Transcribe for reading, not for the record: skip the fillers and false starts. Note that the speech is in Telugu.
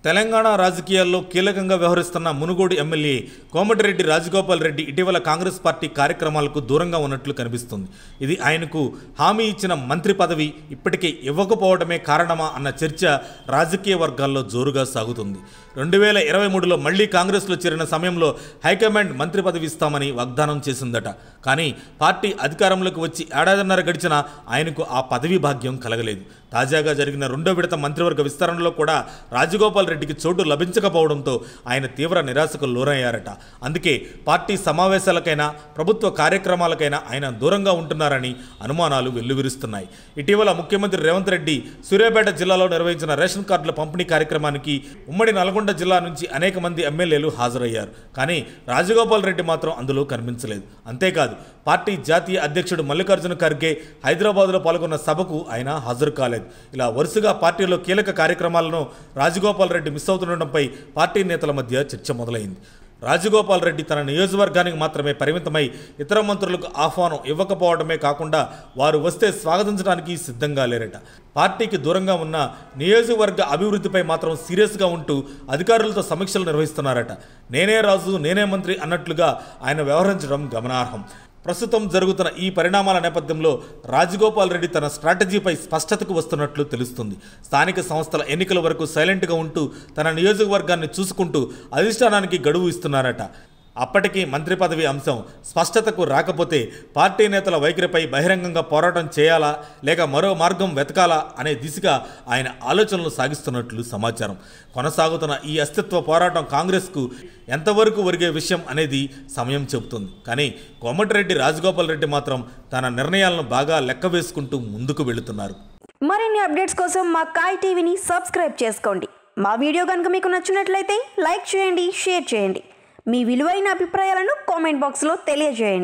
తెలంగాణ రాజకీయాల్లో కీలకంగా వ్యవహరిస్తున్న మునుగోడు ఎమ్మెల్యే కోమటిరెడ్డి రాజగోపాల్ రెడ్డి ఇటీవల కాంగ్రెస్ పార్టీ కార్యక్రమాలకు దూరంగా ఉన్నట్లు కనిపిస్తుంది. ఇది ఆయనకు హామీ ఇచ్చిన మంత్రి పదవి ఇప్పటికే ఇవ్వకపోవడమే కారణమా అన్న చర్చ రాజకీయ వర్గాల్లో జోరుగా సాగుతుంది. 2023లో మళ్లీ కాంగ్రెస్లో చేరిన సమయంలో హైకమాండ్ మంత్రి పదవి ఇస్తామని వాగ్దానం చేసిందట. కానీ పార్టీ అధికారంలోకి వచ్చి ఏడాదిన్నర గడిచినా ఆయనకు ఆ పదవి భాగ్యం కలగలేదు. తాజాగా జరిగిన 2వ విడత మంత్రివర్గ విస్తరణలో కూడా రాజగోపాల్ రెడ్డికి చోటు లభించకపోవడంతో ఆయన తీవ్ర నిరాశకు లోనయ్యారట. అందుకే పార్టీ సమావేశాలకైనా ప్రభుత్వ కార్యక్రమాలకైనా ఆయన దూరంగా ఉంటున్నారని అనుమానాలు వెల్లువిరుస్తున్నాయి. ఇటీవల ముఖ్యమంత్రి రేవంత్ రెడ్డి సూర్యాపేట జిల్లాలో నిర్వహించిన రేషన్ కార్డుల పంపిణీ కార్యక్రమానికి ఉమ్మడి నల్గొండ జిల్లా నుంచి అనేక మంది ఎమ్మెల్యేలు హాజరయ్యారు. కానీ రాజగోపాల్ రెడ్డి మాత్రం అందులో కనిపించలేదు. అంతేకాదు పార్టీ జాతీయ అధ్యక్షుడు మల్లికార్జున ఖర్గే హైదరాబాద్లో పాల్గొన్న సభకు ఆయన హాజరు కాలేదు. ఇలా వరుసగా పార్టీలో కీలక కార్యక్రమాలను రాజగోపాల్ రెడ్డి మిస్ అవుతుండటంపై పార్టీ నేతల మధ్య చర్చ మొదలైంది. రాజగోపాల్ రెడ్డి తన నియోజకవర్గానికి మాత్రమే పరిమితమై ఇతర మంత్రులకు ఆహ్వానం ఇవ్వకపోవడమే కాకుండా వారు వస్తే స్వాగతించడానికి సిద్ధంగా లేరట. పార్టీకి దూరంగా ఉన్న నియోజకవర్గ అభివృద్ధిపై మాత్రం సీరియస్గా ఉంటూ అధికారులతో సమీక్షలు నిర్వహిస్తున్నారట. నేనే రాజు నేనే మంత్రి అన్నట్లుగా ఆయన వ్యవహరించడం గమనార్హం. ప్రస్తుతం జరుగుతున్న ఈ పరిణామాల నేపథ్యంలో రాజగోపాల్ రెడ్డి తన స్ట్రాటజీపై స్పష్టతకు వస్తున్నట్లు తెలుస్తుంది. స్థానిక సంస్థల ఎన్నికల వరకు సైలెంట్గా ఉంటూ తన నియోజకవర్గాన్ని చూసుకుంటూ అధిష్టానానికి గడువు ఇస్తున్నారట. అప్పటికీ మంత్రి పదవి అంశం స్పష్టతకు రాకపోతే పార్టీ నేతల వైఖరిపై బహిరంగంగా పోరాటం చేయాలా లేక మరో మార్గం వెతకాలా అనే దిశగా ఆయన ఆలోచనలు సాగిస్తున్నట్లు సమాచారం. కొనసాగుతున్న ఈ అస్తిత్వ పోరాటం కాంగ్రెస్కు ఎంతవరకు ఒరిగే విషయం అనేది సమయం చెబుతుంది. కానీ కోమటిరెడ్డి రాజగోపాల్ రెడ్డి మాత్రం తన నిర్ణయాలను బాగా లెక్క వేసుకుంటూ ముందుకు వెళుతున్నారు. మరిన్ని అప్డేట్స్ కోసం మా కాయ్ టీవీని సబ్స్క్రైబ్ చేసుకోండి. మా వీడియో కనుక మీకు నచ్చినట్లయితే లైక్ చేయండి, షేర్ చేయండి. మీ విలువైన అభిప్రాయాలను కామెంట్ బాక్స్లో తెలియజేయండి.